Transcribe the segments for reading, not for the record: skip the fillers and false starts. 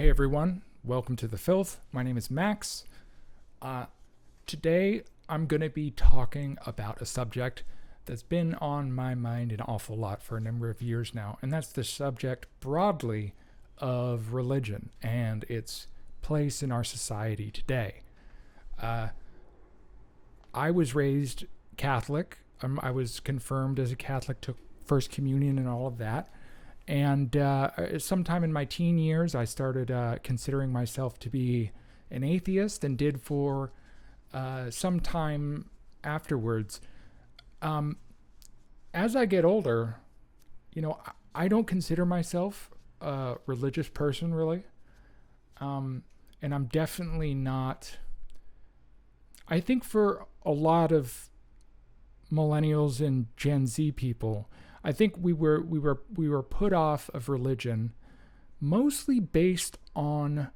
Hey everyone, welcome to the Filth. My name is Max. Today I'm going to be talking about a subject that's been on my mind an awful lot for a number of years now, and that's the subject broadly of religion and its place in our society today. I was raised Catholic. I was confirmed as a Catholic, took First Communion and all of that. And sometime in my teen years, I started considering myself to be an atheist and did for some time afterwards. As I get older, I don't consider myself a religious person really. And I'm definitely not. I think for a lot of millennials and Gen Z people, I think we were put off of religion mostly based on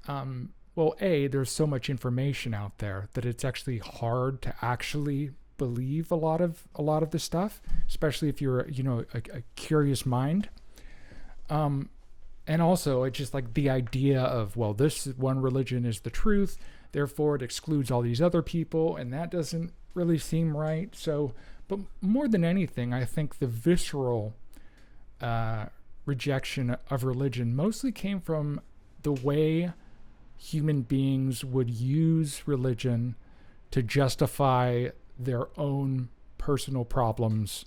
there's so much information out there that it's actually hard to actually believe a lot of the stuff, especially if you're a curious mind. And also it's just like the idea of, well, this one religion is the truth, therefore it excludes all these other people, and that doesn't really seem right. So, but more than anything, I think the visceral rejection of religion mostly came from the way human beings would use religion to justify their own personal problems,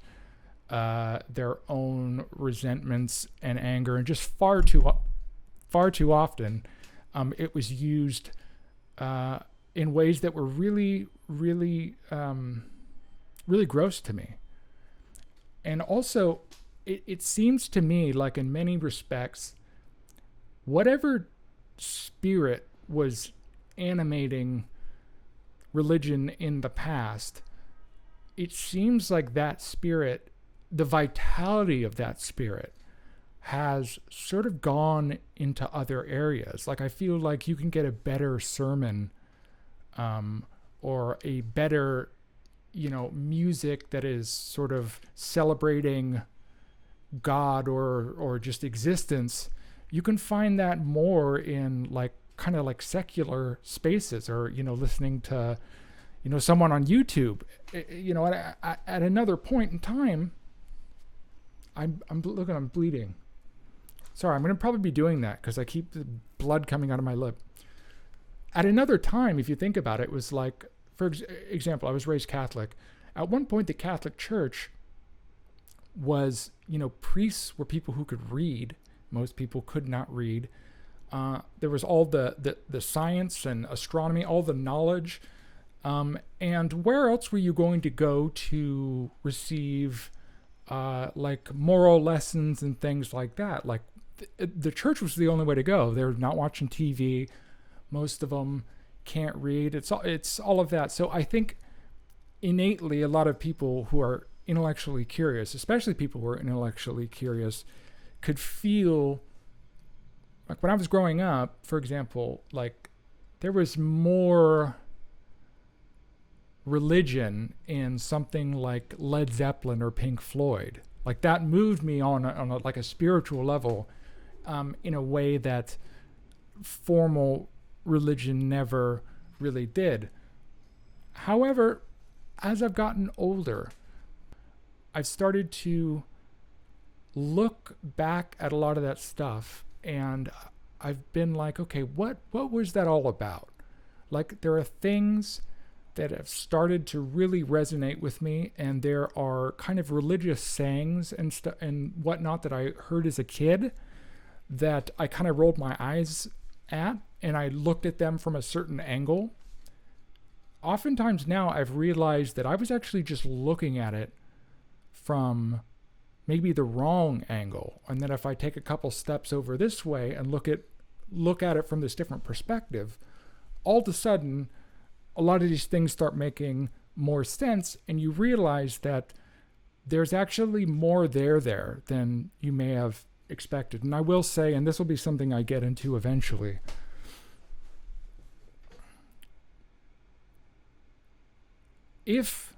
their own resentments and anger, and just far too often, it was used in ways that were really gross to me. And also, it seems to me like in many respects, whatever spirit was animating religion in the past, it seems like that spirit, the vitality of that spirit, has sort of gone into other areas. Like, I feel like you can get a better sermon or a better music that is sort of celebrating God or just existence. You can find that more in like kind of like secular spaces, or listening to someone on YouTube. At another point in time, I'm bleeding. Sorry, I'm going to probably be doing that because I keep the blood coming out of my lip. At another time, if you think about it, it was like, for example, I was raised Catholic. At one point, the Catholic Church was, priests were people who could read. Most people could not read. There was all the science and astronomy, all the knowledge. And where else were you going to go to receive like moral lessons and things like that? Like the church was the only way to go. They're not watching TV. Most of them can't read. It's all of that. So I think innately a lot of people who are intellectually curious, especially people who are intellectually curious, could feel like when I was growing up, for example, like there was more religion in something like Led Zeppelin or Pink Floyd. Like that moved me on a spiritual level, in a way that formal religion never really did. However, as I've gotten older, I've started to look back at a lot of that stuff, and I've been like, okay, what was that all about? Like, there are things that have started to really resonate with me, and there are kind of religious sayings and whatnot that I heard as a kid that I kind of rolled my eyes at, and I looked at them from a certain angle. Oftentimes now I've realized that I was actually just looking at it from maybe the wrong angle, and that if I take a couple steps over this way and look at it from this different perspective, all of a sudden a lot of these things start making more sense, and you realize that there's actually more there than you may have expected. And I will say, and this will be something I get into eventually, if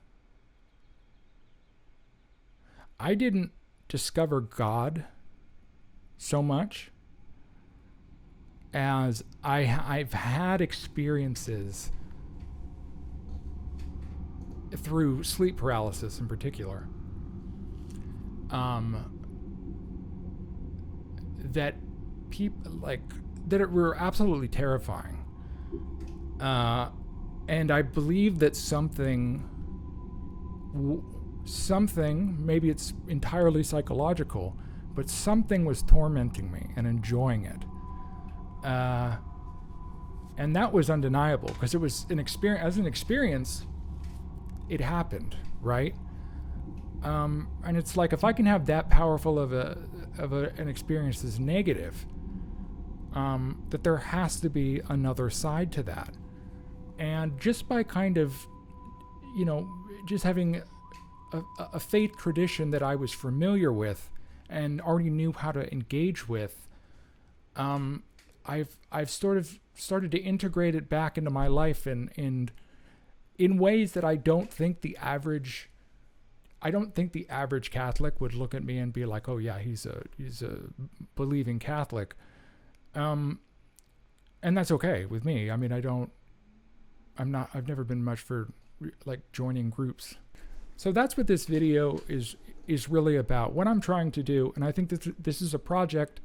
I didn't discover God so much, as I've had experiences through sleep paralysis in particular, that people like that were absolutely terrifying. And I believe that something, maybe it's entirely psychological, but something was tormenting me and enjoying it. And that was undeniable because it was an experience. As an experience, it happened, right? And it's like, if I can have that powerful of an experience as negative, that there has to be another side to that. And just by kind of, just having a faith tradition that I was familiar with and already knew how to engage with, I've sort of started to integrate it back into my life and in ways that I don't think the average Catholic would look at me and be like, oh yeah, he's a believing Catholic. And that's okay with me. I mean, I've never been much for like joining groups. So that's what this video is really about. What I'm trying to do, and I think this is a project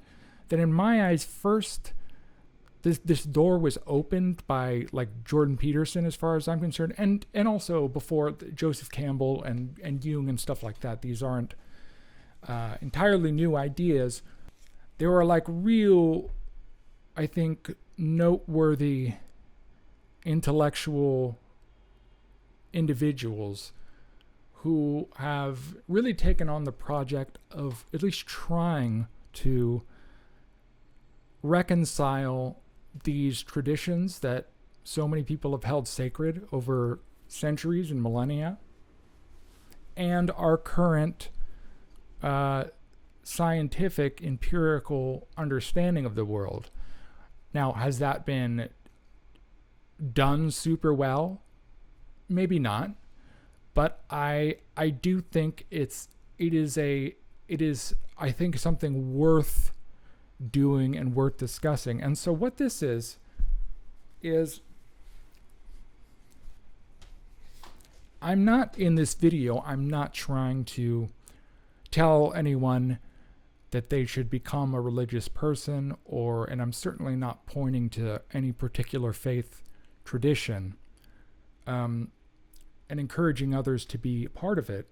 that in my eyes, first, this door was opened by like Jordan Peterson, as far as I'm concerned, and also before Joseph Campbell and Jung and stuff like that. These aren't entirely new ideas. There are like real, I think, noteworthy intellectual individuals who have really taken on the project of at least trying to reconcile these traditions that so many people have held sacred over centuries and millennia and our current scientific empirical understanding of the world. Now, has that been done super well? Maybe not, but I do think it is I think something worth doing and worth discussing. And so what this is I'm not in this video, I'm not trying to tell anyone that they should become a religious person, and I'm certainly not pointing to any particular faith tradition, and encouraging others to be part of it.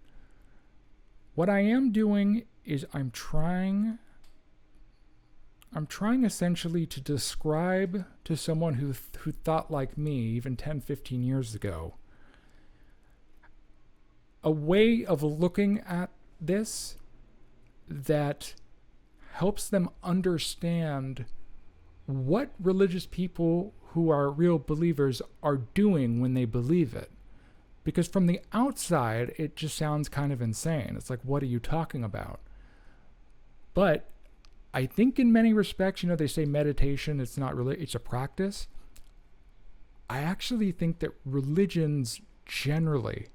What I am doing is I'm trying essentially to describe to someone who thought like me even 10, 15 years ago, a way of looking at this that helps them understand what religious people who are real believers are doing when they believe it. Because from the outside, it just sounds kind of insane. It's like, what are you talking about? But I think in many respects, they say meditation, it's not really, it's a practice. I actually think that religions generally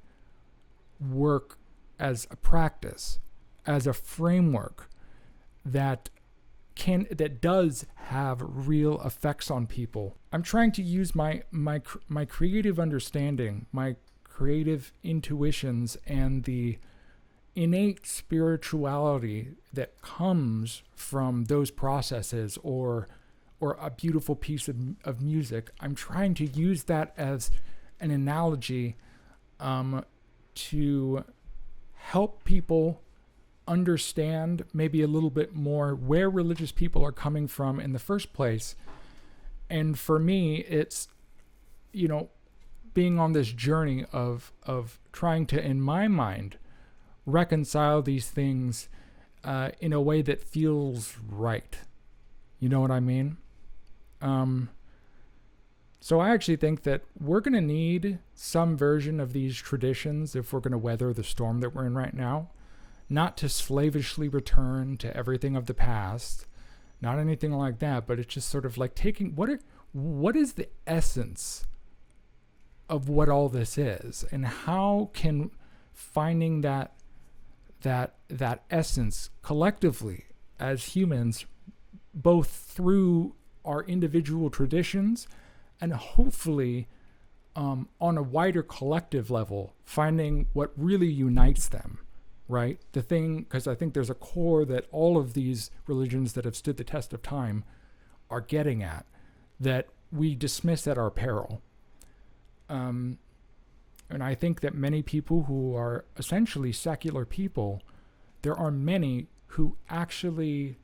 work as a practice, as a framework that does have real effects on people. I'm trying to use my creative understanding, my creative intuitions, and the innate spirituality that comes from those processes, or a beautiful piece of music. I'm trying to use that as an analogy to help people understand maybe a little bit more where religious people are coming from in the first place. And for me, it's, being on this journey of trying to, in my mind, reconcile these things in a way that feels right. You know what I mean? So I actually think that we're going to need some version of these traditions if we're going to weather the storm that we're in right now. Not to slavishly return to everything of the past, not anything like that, but it's just sort of like taking what is the essence of what all this is, and how can finding that essence collectively as humans, both through our individual traditions, and hopefully on a wider collective level, finding what really unites them, right? The thing, because I think there's a core that all of these religions that have stood the test of time are getting at, that we dismiss at our peril. And I think that many people who are essentially secular people, there are many who actually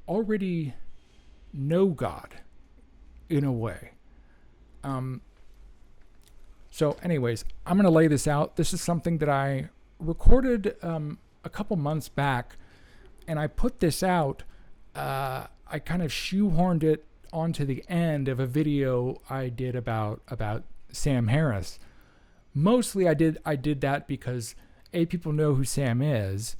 already know God in a way. So anyways, I'm going to lay this out. This is something that I recorded a couple months back, and I put this out. I kind of shoehorned it onto the end of a video I did about Sam Harris. Mostly I did that because people know who Sam is,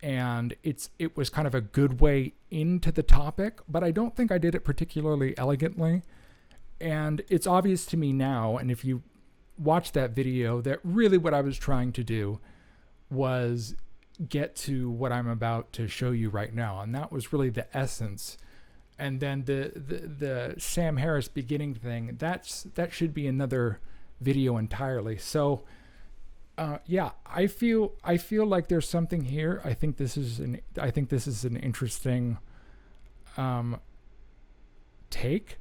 and it was kind of a good way into the topic, but I don't think I did it particularly elegantly. And it's obvious to me now, and if you watch that video, that really what I was trying to do was get to what I'm about to show you right now, and that was really the essence. And then the Sam Harris beginning thing, that should be another video entirely. So yeah, I feel like there's something here. I think this is an interesting take,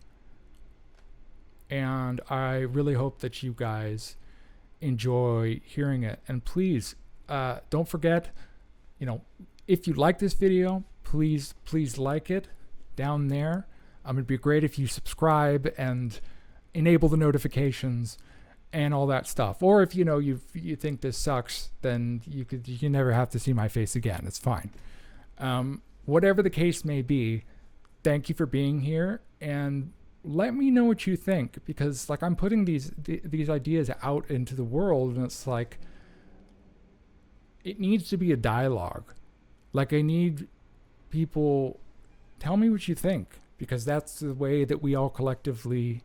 and I really hope that you guys enjoy hearing it. And please don't forget, if you like this video, please like it down there. It'd be great if you subscribe and enable the notifications and all that stuff. Or if you think this sucks, then you never have to see my face again. It's fine. Whatever the case may be, thank you for being here, and let me know what you think, because I'm putting these ideas out into the world, and it's like it needs to be a dialogue. I need people, tell me what you think, because that's the way that we all collectively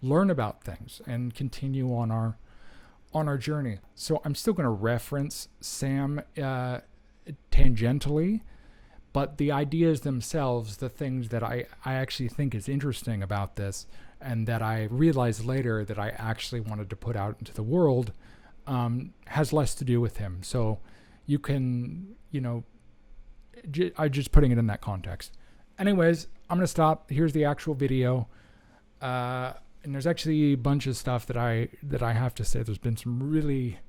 learn about things and continue on our journey. So I'm still going to reference Sam tangentially, but the ideas themselves, the things that I actually think is interesting about this, and that I realized later that I actually wanted to put out into the world, has less to do with him. So you can, I'm just putting it in that context. Anyways, I'm going to stop. Here's the actual video. And there's actually a bunch of stuff that I have to say. There's been some really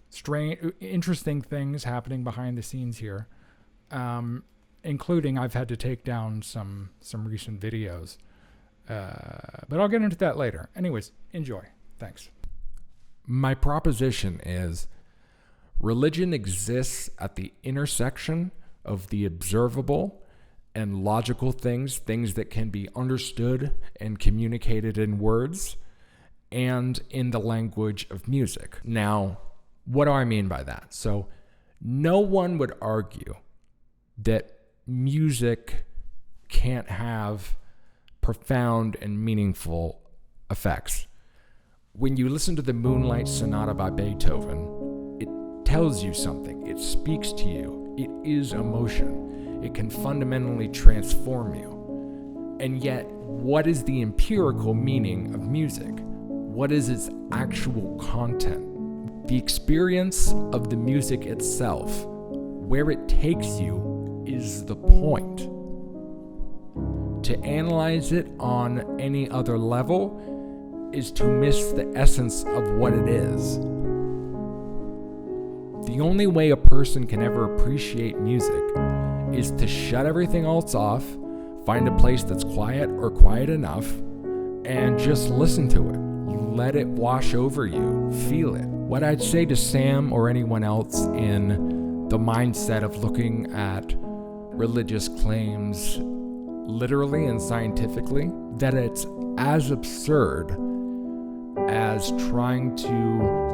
strange, interesting things happening behind the scenes here, including I've had to take down some recent videos. But I'll get into that later. Anyways, enjoy. Thanks. My proposition is religion exists at the intersection of the observable and logical things that can be understood and communicated in words and in the language of music. Now, what do I mean by that? So, no one would argue that music can't have profound and meaningful effects. When you listen to the Moonlight Sonata by Beethoven, it tells you something. It speaks to you. It is emotion. It can fundamentally transform you. And yet, what is the empirical meaning of music? What is its actual content? The experience of the music itself, where it takes you, is the point. To analyze it on any other level is to miss the essence of what it is. The only way a person can ever appreciate music is to shut everything else off, find a place that's quiet or quiet enough, and just listen to it. Let it wash over you. Feel it. What I'd say to Sam or anyone else in the mindset of looking at religious claims literally and scientifically, that it's as absurd as trying to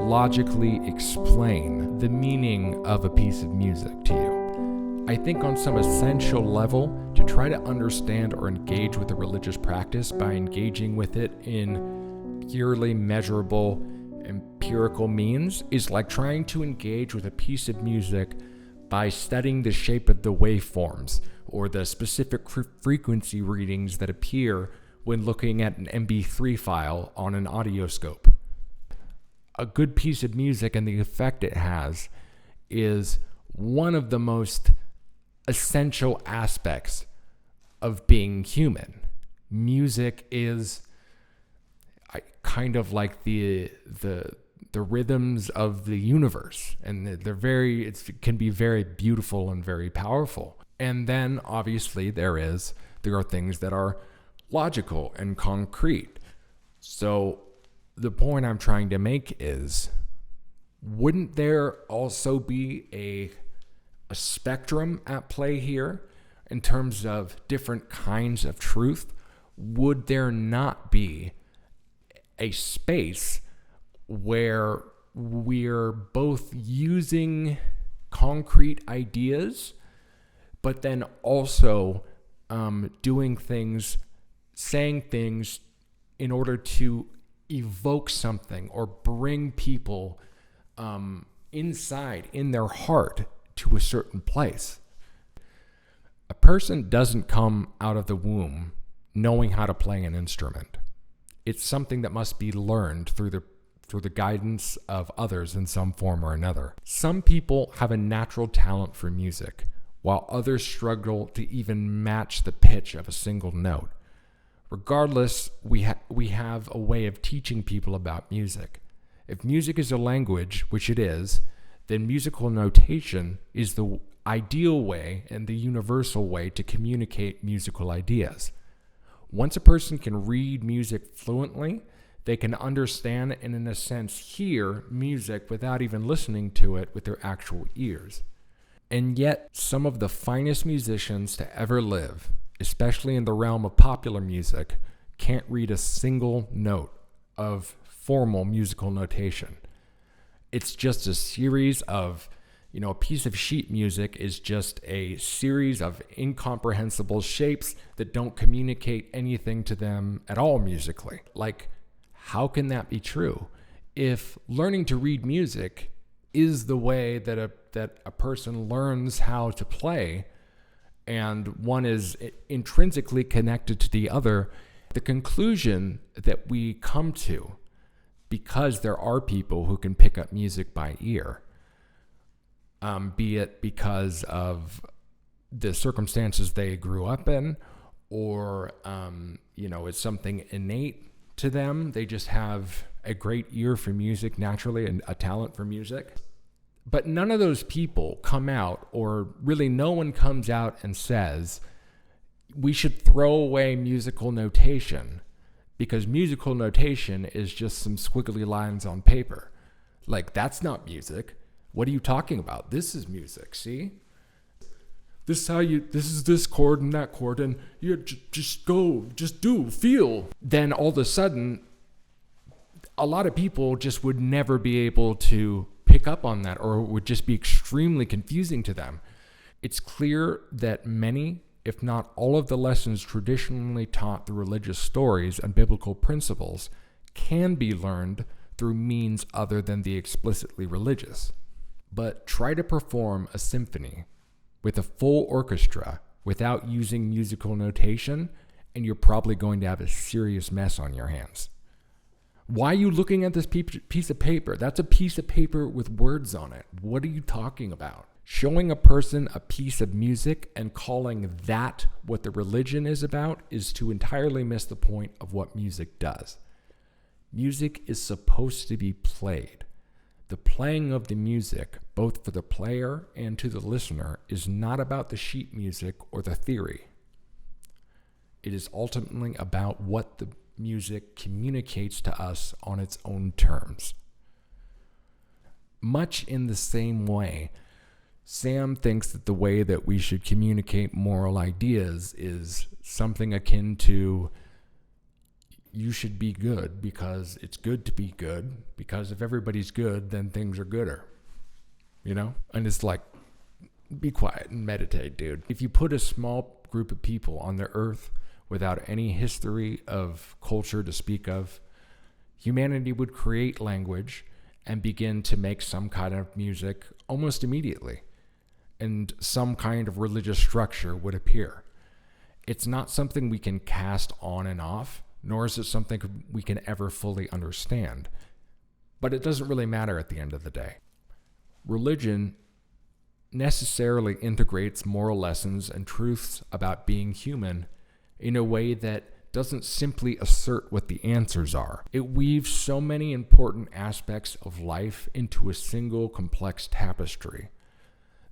logically explain the meaning of a piece of music to you. I think on some essential level, to try to understand or engage with a religious practice by engaging with it in purely measurable, empirical means is like trying to engage with a piece of music by studying the shape of the waveforms or the specific frequency readings that appear when looking at an MP3 file on an audioscope. A good piece of music and the effect it has is one of the most essential aspects of being human. Music is kind of like the rhythms of the universe, and it can be very beautiful and very powerful. And then obviously there are things that are logical and concrete. So the point I'm trying to make is, wouldn't there also be a spectrum at play here in terms of different kinds of truth? Would there not be a space where we're both using concrete ideas, but then also doing things, saying things in order to evoke something or bring people inside in their heart to a certain place? A person doesn't come out of the womb knowing how to play an instrument. It's something that must be learned through the guidance of others in some form or another. Some people have a natural talent for music, while others struggle to even match the pitch of a single note. Regardless, we have a way of teaching people about music. If music is a language, which it is, then musical notation is the ideal way and the universal way to communicate musical ideas. Once a person can read music fluently, they can understand and, in a sense, hear music without even listening to it with their actual ears. And yet, some of the finest musicians to ever live, especially in the realm of popular music, can't read a single note of formal musical notation. It's just a series of, a piece of sheet music is just a series of incomprehensible shapes that don't communicate anything to them at all musically. Like, how can that be true? If learning to read music is the way that a person learns how to play, and one is intrinsically connected to the other, the conclusion that we come to, because there are people who can pick up music by ear, be it because of the circumstances they grew up in, or it's something innate to them. They just have a great ear for music naturally and a talent for music. But none of those people come out, or really no one comes out and says, we should throw away musical notation because musical notation is just some squiggly lines on paper. Like, that's not music. What are you talking about? This is music, see? This is this chord and that chord, and you just do, feel. Then all of a sudden, a lot of people just would never be able to pick up on that, or it would just be extremely confusing to them. It's clear that many, if not all of the lessons traditionally taught through religious stories and biblical principles can be learned through means other than the explicitly religious. But try to perform a symphony with a full orchestra without using musical notation, and you're probably going to have a serious mess on your hands. Why are you looking at this piece of paper? That's a piece of paper with words on it. What are you talking about? Showing a person a piece of music and calling that what the religion is about is to entirely miss the point of what music does. Music is supposed to be played. The playing of the music, both for the player and to the listener, is not about the sheet music or the theory. It is ultimately about what the music communicates to us on its own terms. Much in the same way, Sam thinks that the way that we should communicate moral ideas is something akin to, you should be good because it's good to be good, because if everybody's good, then things are gooder, And it's like, be quiet and meditate, dude. If you put a small group of people on the earth without any history of culture to speak of, humanity would create language and begin to make some kind of music almost immediately. and some kind of religious structure would appear. It's not something we can cast on and off, nor is it something we can ever fully understand. But it doesn't really matter at the end of the day. Religion necessarily integrates moral lessons and truths about being human in a way that doesn't simply assert what the answers are. It weaves so many important aspects of life into a single complex tapestry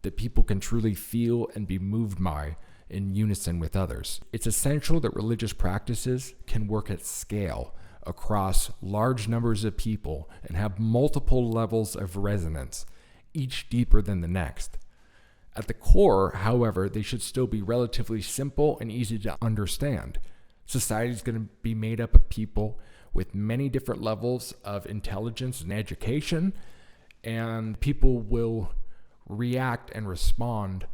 that people can truly feel and be moved by in unison with others. It's essential that religious practices can work at scale across large numbers of people and have multiple levels of resonance, each deeper than the next. At the core, however, they should still be relatively simple and easy to understand. Society is going to be made up of people with many different levels of intelligence and education, and people will react and respond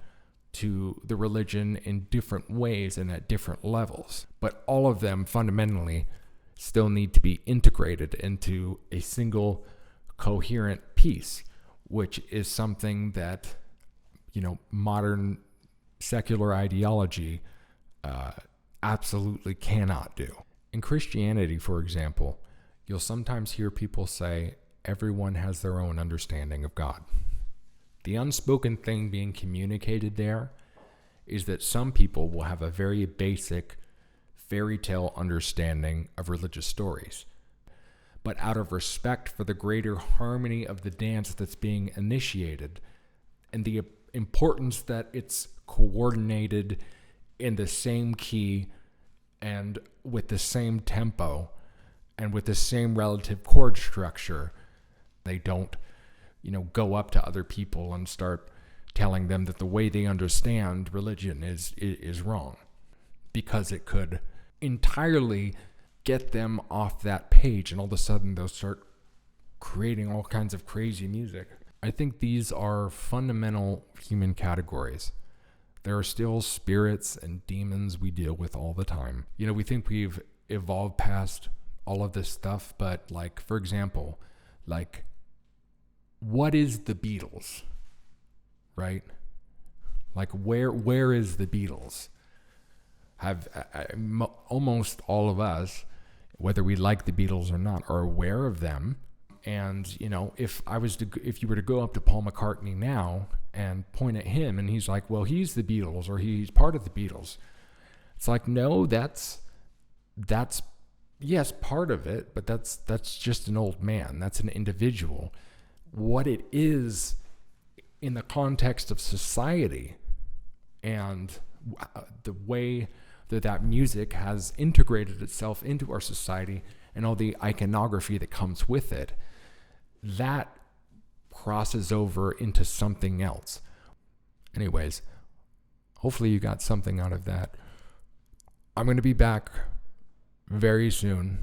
to the religion in different ways and at different levels. But all of them fundamentally still need to be integrated into a single coherent piece, which is something that, modern secular ideology absolutely cannot do. In Christianity, for example, you'll sometimes hear people say everyone has their own understanding of God. The unspoken thing being communicated there is that some people will have a very basic fairy tale understanding of religious stories. But out of respect for the greater harmony of the dance that's being initiated and the importance that it's coordinated in the same key and with the same tempo and with the same relative chord structure, they don't, go up to other people and start telling them that the way they understand religion is wrong, because it could entirely get them off that page, and all of a sudden they'll start creating all kinds of crazy music. I think these are fundamental human categories. There are still spirits and demons we deal with all the time. We think we've evolved past all of this stuff, but for example, what is the Beatles? Right? Where is the Beatles? Almost all of us, whether we like the Beatles or not, are aware of them. And if you were to go up to Paul McCartney now and point at him, and he's like, well, he's the Beatles, or he's part of the Beatles, it's like, no, that's yes, part of it, but that's just an old man. That's an individual. What it is in the context of society and the way that music has integrated itself into our society and all the iconography that comes with it, that crosses over into something else. Anyways, hopefully you got something out of that. I'm going to be back very soon.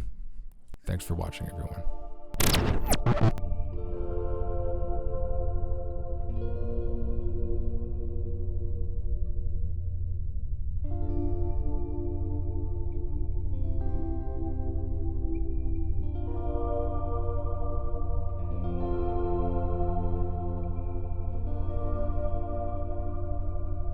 Thanks for watching, everyone.